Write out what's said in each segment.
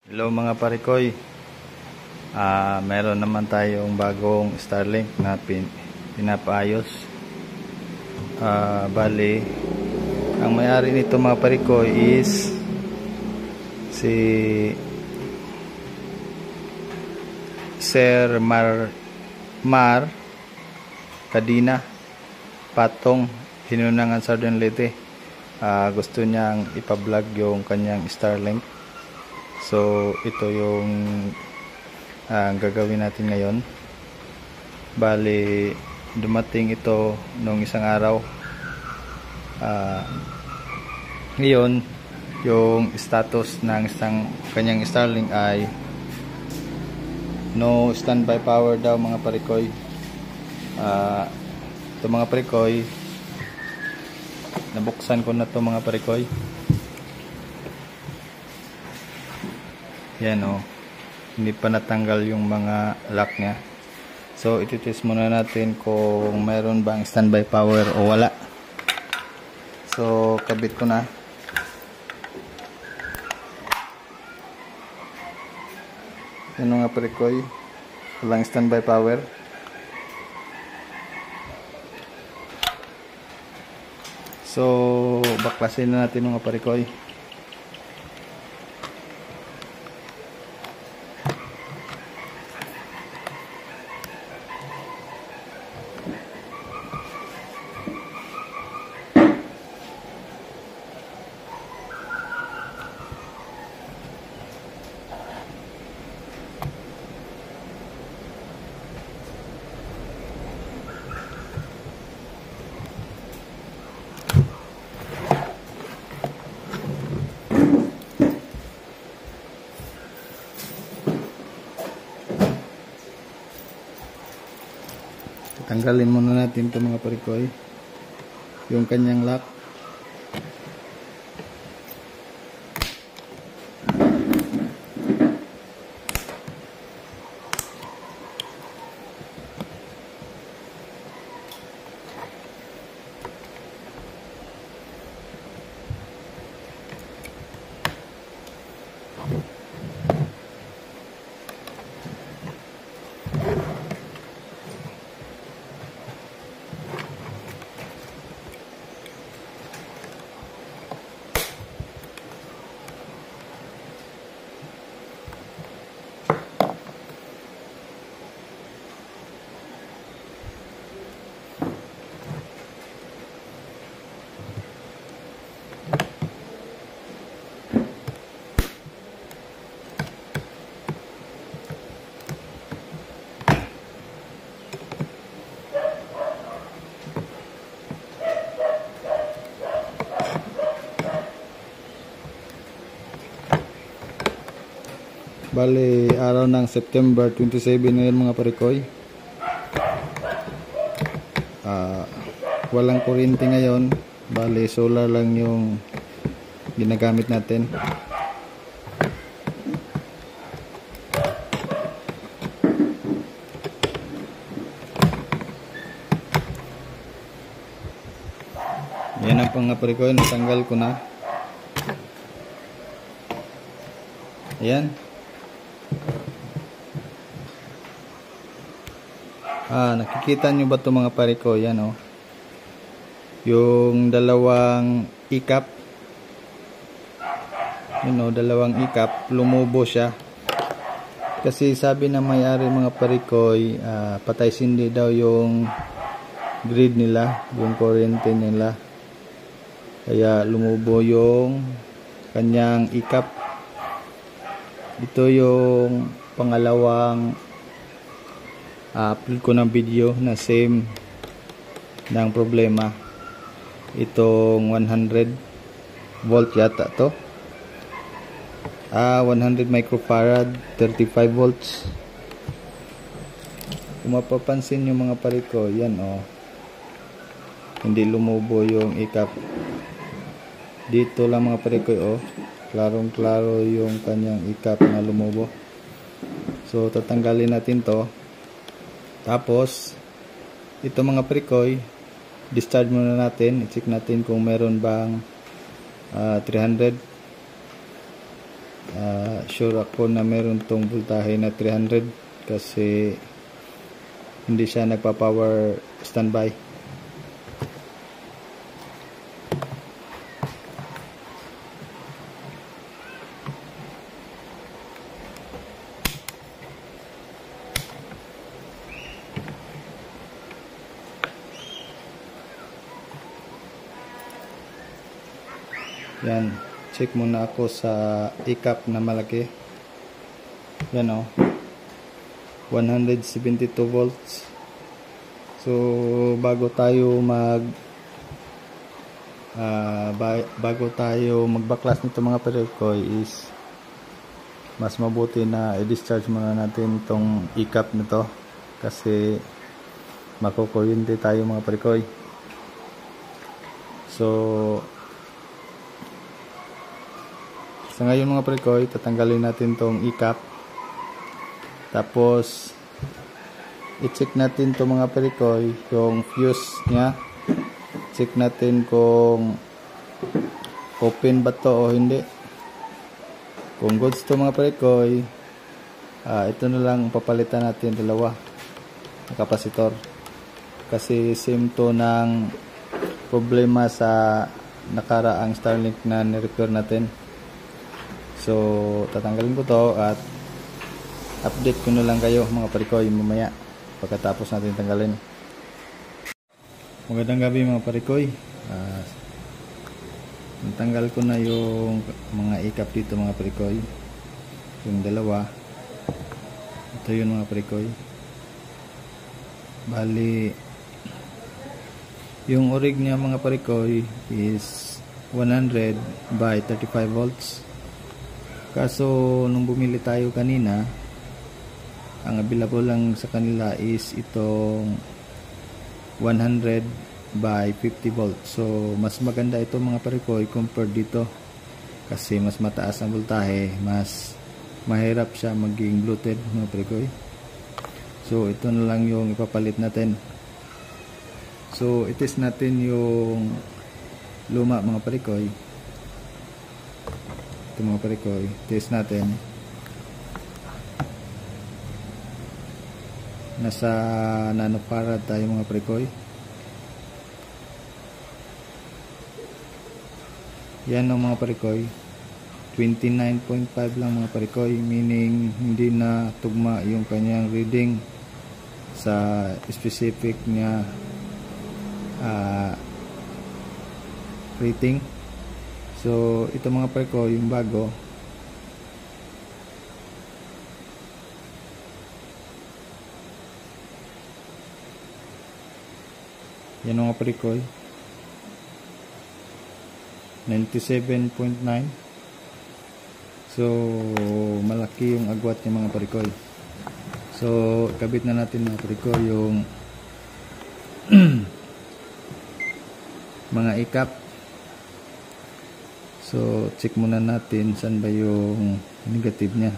Hello mga parikoy, meron naman tayong bagong Starlink na pinapaayos. Bali, ang may-ari nito mga parikoy is si Sir Mar Kadina Patong, Hinunangan Southern Leyte. Gusto niyang ipa-vlog yung kanyang Starlink. So ito yung gagawin natin ngayon. Bali, dumating ito nung isang araw. Ngayon, yung status ng kanyang Starlink ay no standby power daw mga parikoy. Ito mga parikoy, nabuksan ko na to mga parikoy. Yan o, hindi pa natanggal yung mga lock nya. So ititest muna natin kung mayroon bang standby power o wala. So kabit ko na. Yan mga parikoy, walang standby power. So baklasin na natin mga parikoy. Tanggalin muna natin ito mga parikoy, yung kanyang lock. Bali, araw ng September 27 ngayon mga parikoy. Walang kuryente ngayon. Bali, solar lang yung ginagamit natin. Yan ang mga parikoy, natanggal ko na. Ayan. Nakikita nyo ba ito mga parikoy? Yan o. Yung dalawang ikap. Yun o, dalawang ikap. Lumubo siya. Kasi sabi na may-ari mga parikoy, patay sindi daw yung grid nila, yung kuryente nila. Kaya lumubo yung kanyang ikap. Ito yung pangalawang upload ko ng video na same ng problema. Itong 100 volt yata to. 100 microfarad, 35 volts. Kung mapapansin nyo mga pariko, yan o. Hindi lumubo yung ikap. Dito lang mga pariko o. Klarong klaro yung kanyang ikap na lumubo. So tatanggalin natin to. Tapos ito mga parikoy, discharge muna natin. I-check natin kung meron bang 300. sure ako na meron tong voltahe na 300 kasi hindi siya nagpa-power standby. Yan, check muna ako sa e-cap na malaki. Yan o, 172 volts. So bago tayo magbaklas nito mga parikoy is mas mabuti na i-discharge muna natin tong e-cap nito kasi makukuryente tayo mga parikoy. So sa ngayon mga parikoy, tatanggalin natin tong e-cap. Tapos i-check natin to mga parikoy, yung fuse nya. Check natin kung open ba to o hindi. Kung goods to mga parikoy, ito na lang papalitan natin, dalawa na kapasitor. Kasi same to ng problema sa nakaraang Starlink na ni-repair natin. So tatanggalin ko to at update ko na lang kayo mga parikoy mamaya pagkatapos natin tanggalin. Magandang gabi mga parikoy. Natanggal ko na yung mga e-cap dito mga parikoy, yung dalawa. Ito yun mga parikoy. Bali yung orig niya mga parikoy is 100 by 35 volts. Kaso nung bumili tayo kanina, ang available lang sa kanila is itong 100 by 50 volts. So mas maganda ito mga parikoy compared dito kasi mas mataas ang voltahe, mas mahirap siya maging Bluetooth mga parikoy. So ito na lang yung ipapalit natin. So itest natin yung luma mga parikoy. Ito mga parikoy, test natin. Nasa nanofarad tayo mga parikoy. Yan ang mga parikoy, 29.5 lang mga parikoy, meaning hindi na tugma yung kanyang reading sa specific niya rating. So ito mga parikoy, yung bago, yan mga parikoy, 97.9. So malaki yung agwat niya mga parikoy. So kabit na natin mga parikoy yung mga e-cap. So check muna natin saan ba yung negative niya.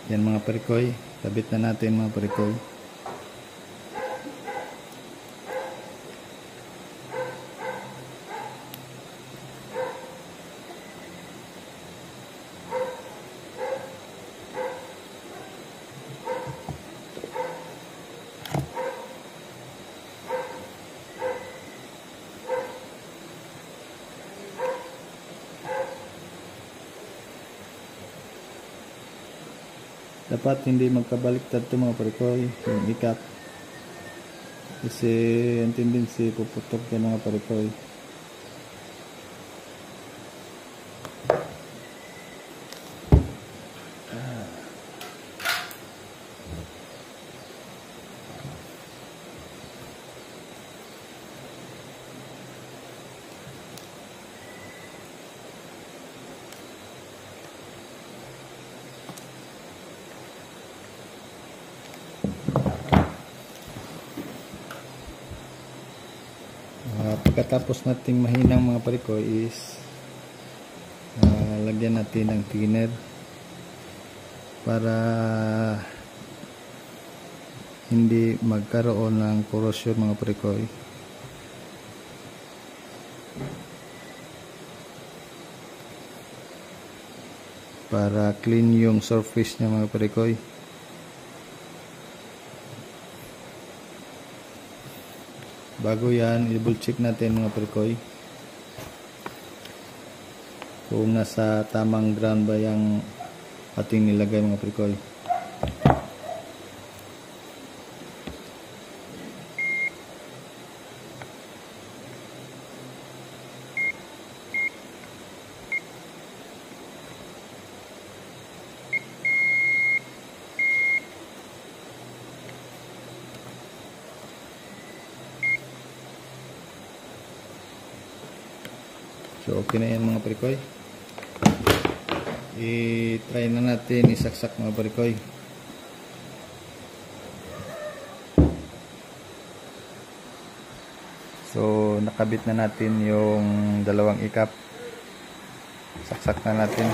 Yan mga parikoy, kabit na natin mga parikoy. Dapat hindi magkabaliktad ito mga parikoy, yung e-cap. Kasi ang tendency puputok yan mga parikoy. pagkatapos nating mahinang mga parikoy is lagyan natin ng thinner para hindi magkaroon ng corrosion mga parikoy. Para clean yung surface niya mga parikoy. Bago yan, i-double check natin mga parikoy kung nasa tamang ground ba yung ating nilagay mga parikoy. So okay na yan mga parikoy. I-try na natin isaksak mga parikoy. So nakabit na natin yung dalawang ikap. Saksak na natin.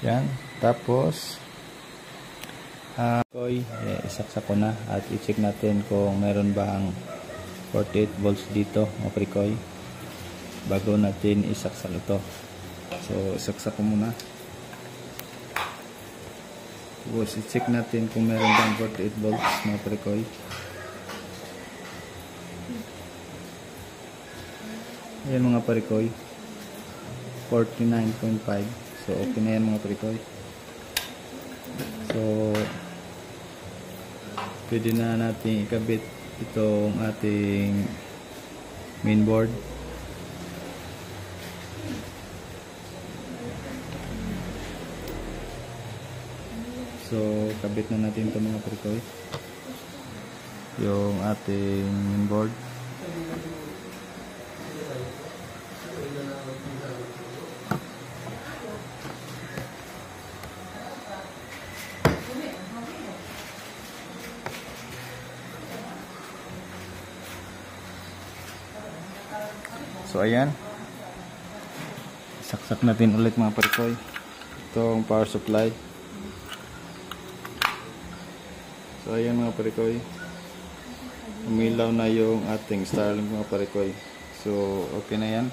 Yan, tapos isaksak ko na at i-check natin kung meron bang 48 volts dito mga parikoy bago natin isaksak ito. So isaksak ko muna, tapos i-check natin kung meron bang 48 volts mga parikoy. Yan mga parikoy, 49.5. So okay na yan mga parikoy. So pwede na natin ikabit itong ating mainboard. So kabit na natin ito mga parikoy, yung ating mainboard. So ayan, saksak natin ulit mga parikoy itong power supply. So ayan mga parikoy, umilaw na yung ating Starlink mga parikoy. So okay na yan.